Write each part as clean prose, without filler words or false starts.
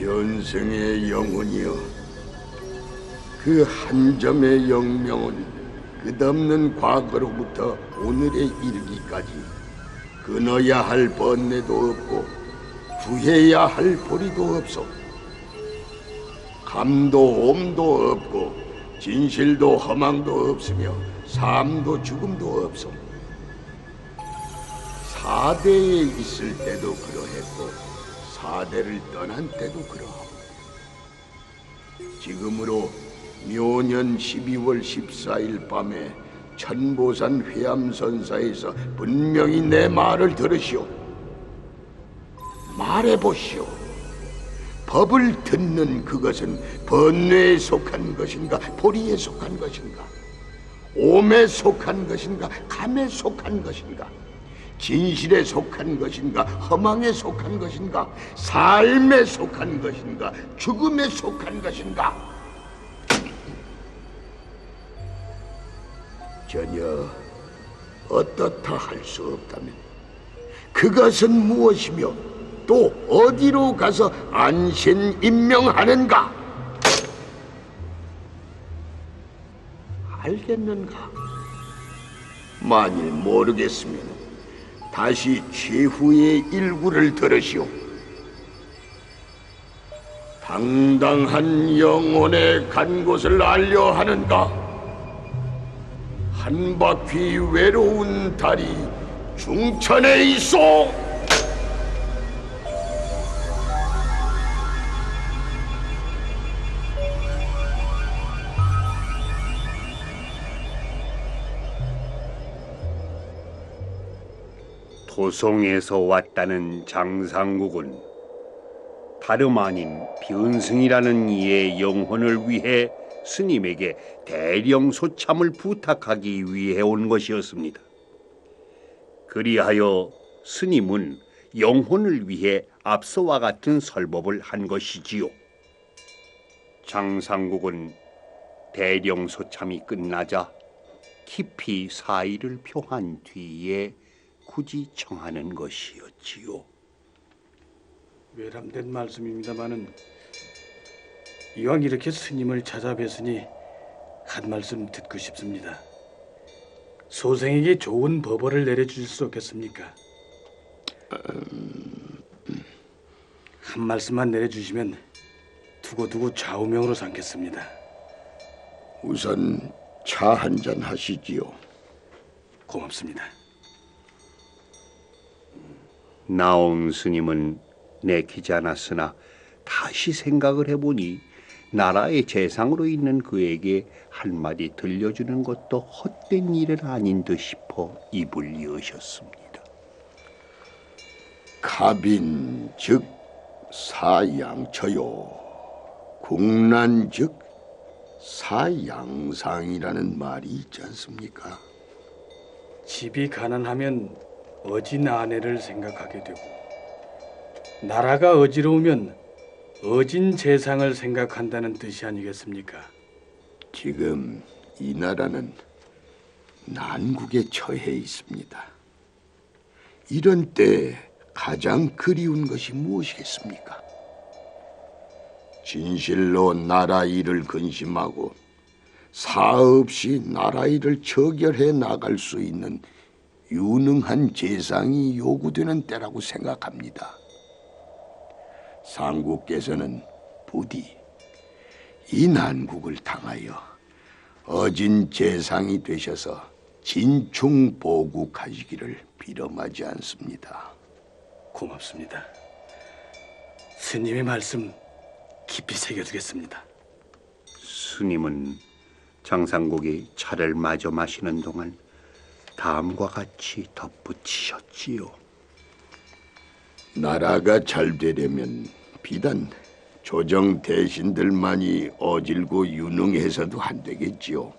현생의 영혼이여, 그 한 점의 영명은 끝없는 과거로부터 오늘에 이르기까지 끊어야 할 번뇌도 없고 구해야 할 보리도 없소. 감도 옴도 없고 진실도 허망도 없으며 삶도 죽음도 없소. 사대에 있을 때도 그러했고 사대를 떠난 때도 그러하고, 지금으로 묘년 12월 14일 밤에 천보산 회암선사에서 분명히 내 말을 들으시오. 말해보시오. 법을 듣는 그것은 번뇌에 속한 것인가, 보리에 속한 것인가, 옴에 속한 것인가, 감에 속한 것인가, 진실에 속한 것인가, 허망에 속한 것인가, 삶에 속한 것인가, 죽음에 속한 것인가. 전혀 어떻다 할 수 없다면 그것은 무엇이며 또 어디로 가서 안신 임명하는가? 알겠는가? 만일 모르겠으면 다시 최후의 일구를 들으시오. 당당한 영혼의 간 곳을 알려 하는가? 한 바퀴 외로운 달이 중천에 있어. 도성에서 왔다는 장상국은 다름 아닌 변승이라는 이의 영혼을 위해 스님에게 대령 소참을 부탁하기 위해 온 것이었습니다. 그리하여 스님은 영혼을 위해 앞서와 같은 설법을 한 것이지요. 장상국은 대령 소참이 끝나자 깊이 사의를 표한 뒤에 굳이 청하는 것이었지요. 외람된 말씀입니다마는 이왕 이렇게 스님을 찾아뵀으니 한 말씀 듣고 싶습니다. 소생에게 좋은 법어를 내려주실 수 없겠습니까? 한 말씀만 내려주시면 두고두고 좌우명으로 삼겠습니다. 우선 차 한잔 하시지요. 고맙습니다. 나옹 스님은 내키지 않았으나 다시 생각을 해보니 나라의 재상으로 있는 그에게 한마디 들려주는 것도 헛된 일은 아닌 듯 싶어 입을 여셨습니다. 갑인 즉 사양처요, 국난 즉 사양상이라는 말이 있지 않습니까? 집이 가난하면 어진 아내를 생각하게 되고, 나라가 어지러우면 어진 재상을 생각한다는 뜻이 아니겠습니까? 지금 이 나라는 난국에 처해 있습니다. 이런 때 가장 그리운 것이 무엇이겠습니까? 진실로 나라 일을 근심하고 사없이 나라 일을 처결해 나갈 수 있는 유능한 재상이 요구되는 때라고 생각합니다. 상국께서는 부디 이 난국을 당하여 어진 재상이 되셔서 진충보국하시기를 비럼하지 않습니다. 고맙습니다. 스님의 말씀 깊이 새겨두겠습니다. 스님은 장상국이 차를 마저 마시는 동안 다음과 같이 덧붙이셨지요. 나라가 잘 되려면 비단 조정 대신들만이 어질고 유능해서도 안 되겠지요.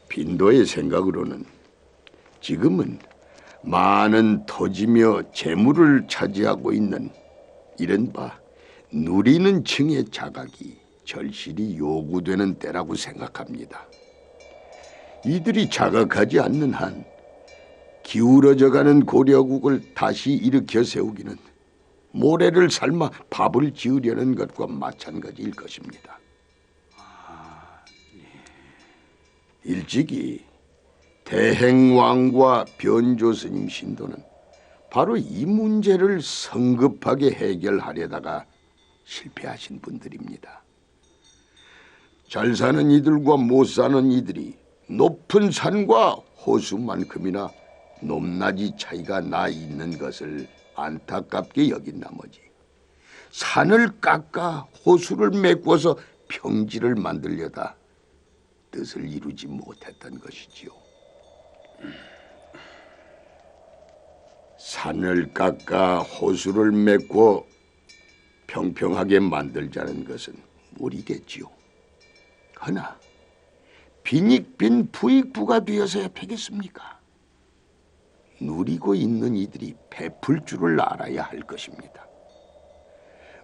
빈도의 생각으로는 지금은 많은 토지며 재물을 차지하고 있는 이른바 누리는 층의 자각이 절실히 요구되는 때라고 생각합니다. 이들이 자각하지 않는 한 기울어져가는 고려국을 다시 일으켜 세우기는 모래를 삶아 밥을 지으려는 것과 마찬가지일 것입니다. 일찍이 대행왕과 변조 스님 신도는 바로 이 문제를 성급하게 해결하려다가 실패하신 분들입니다. 잘 사는 이들과 못 사는 이들이 높은 산과 호수만큼이나 높낮이 차이가 나 있는 것을 안타깝게 여긴 나머지 산을 깎아 호수를 메꿔서 평지를 만들려다 뜻을 이루지 못했던 것이지요. 산을 깎아 호수를 메꿔 평평하게 만들자는 것은 무리겠지요. 허나 빈익빈 부익부가 되어서야 되겠습니까? 누리고 있는 이들이 베풀 줄을 알아야 할 것입니다.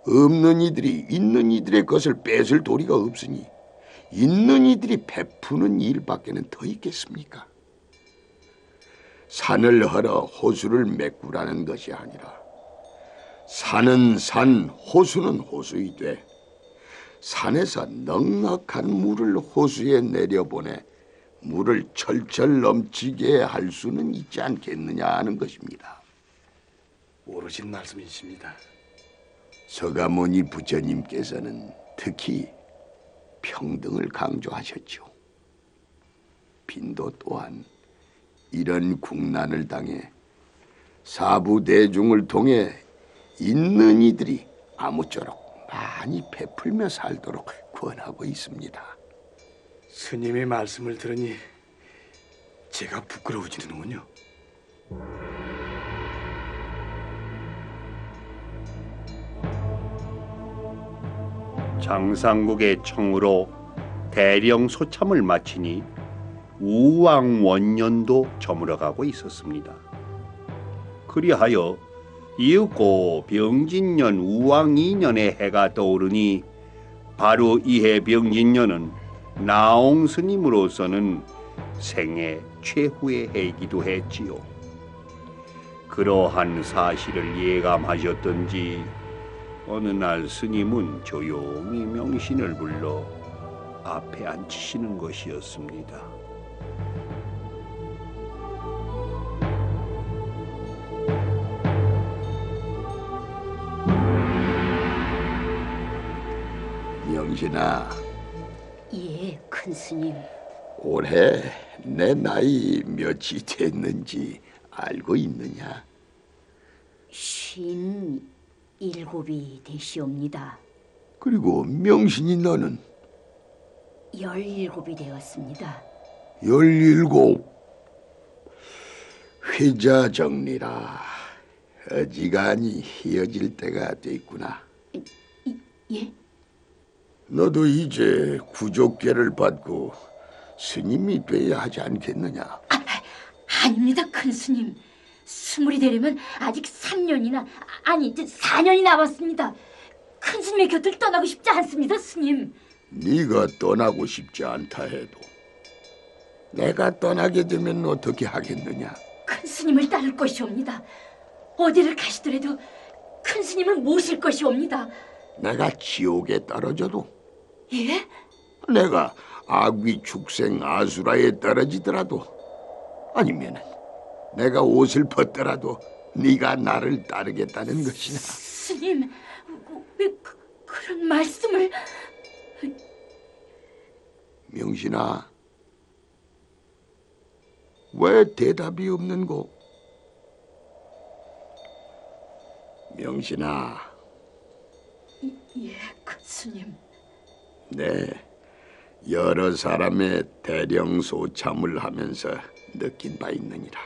없는 이들이 있는 이들의 것을 뺏을 도리가 없으니 있는 이들이 베푸는 일밖에는 더 있겠습니까? 산을 헐어 호수를 메꾸라는 것이 아니라 산은 산, 호수는 호수이되 산에서 넉넉한 물을 호수에 내려보내 물을 철철 넘치게 할 수는 있지 않겠느냐 하는 것입니다. 옳으신 말씀이십니다. 서가모니 부처님께서는 특히 평등을 강조하셨죠. 빈도 또한 이런 국난을 당해 사부대중을 통해 있는 이들이 아무쪼록 많이 베풀며 살도록 권하고 있습니다. 스님의 말씀을 들으니 제가 부끄러워지는군요. 장상국의 청으로 대령 소참을 마치니 우왕 원년도 저물어가고 있었습니다. 그리하여 이윽고 병진년 우왕 2년의 해가 떠오르니 바로 이해 병진년은 나옹 스님으로서는 생애 최후의 해이기도 했지요. 그러한 사실을 예감하셨던지 어느 날 스님은 조용히 명신을 불러 앞에 앉히시는 것이었습니다. 명신아, 예, 큰 스님. 올해 내 나이 몇이 됐는지 알고 있느냐? 57이 되시옵니다. 그리고 명신이 너는 17이 되었습니다. 17. 회자 정리라. 어지간히 헤어질 때가 됐구나. 예? 너도 이제 구족계를 받고 스님이 돼야 하지 않겠느냐? 아닙니다, 큰 스님. 20이 되려면 아직 3년이나, 아니 4년이 남았습니다. 큰 스님의 곁을 떠나고 싶지 않습니다, 스님. 네가 떠나고 싶지 않다 해도 내가 떠나게 되면 어떻게 하겠느냐? 큰 스님을 따를 것이옵니다. 어디를 가시더라도 큰 스님을 모실 것이옵니다. 내가 지옥에 떨어져도, 예? 내가 아귀 축생 아수라에 떨어지더라도, 아니면 내가 옷을 벗더라도 네가 나를 따르겠다는 것이냐? 스님, 왜 그런 말씀을... 명신아, 왜 대답이 없는고? 명신아. 예, 큰 스님. 네, 여러 사람의 대령소참을 하면서 느낀 바 있느니라.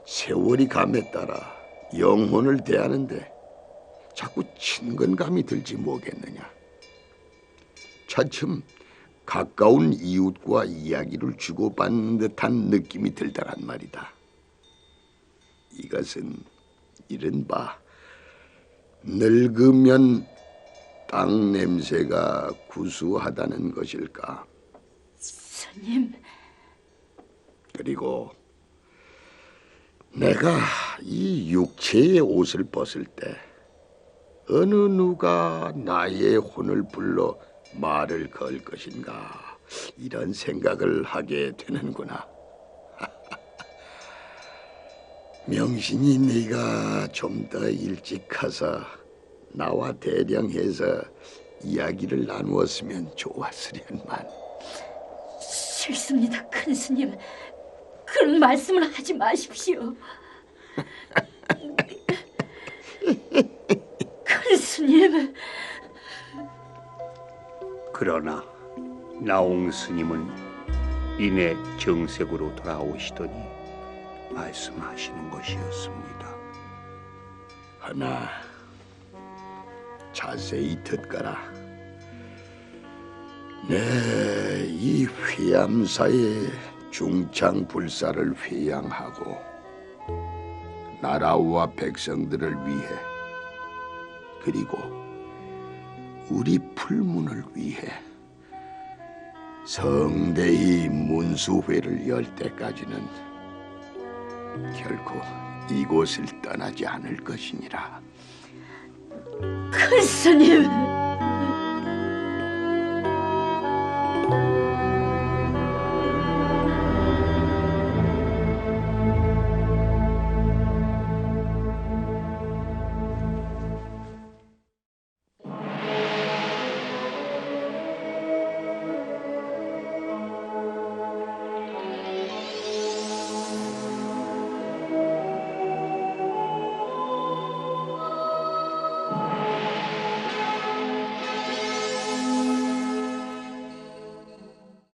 세월이 감에 따라 영혼을 대하는데 자꾸 친근감이 들지 뭐겠느냐. 차츰 가까운 이웃과 이야기를 주고받는 듯한 느낌이 들더란 말이다. 이것은 이른바 늙으면 땅 냄새가 구수하다는 것일까? 스님. 그리고 내가 이 육체의 옷을 벗을 때 어느 누가 나의 혼을 불러 말을 걸 것인가 이런 생각을 하게 되는구나. 명신이 네가 좀 더 일찍 가서 나와 대령해서 이야기를 나누었으면 좋았으련만. 싫습니다, 큰 스님. 그런 말씀을 하지 마십시오. 큰 스님. 그러나 나홍 스님은 이내 정색으로 돌아오시더니 말씀하시는 것이었습니다. 하나 자세히 듣거라. 내 이 회암사의 중창불사를 회양하고 나라와 백성들을 위해 그리고 우리 풀문을 위해 성대히 문수회를 열 때까지는 결코 이곳을 떠나지 않을 것이니라. 큰 스님.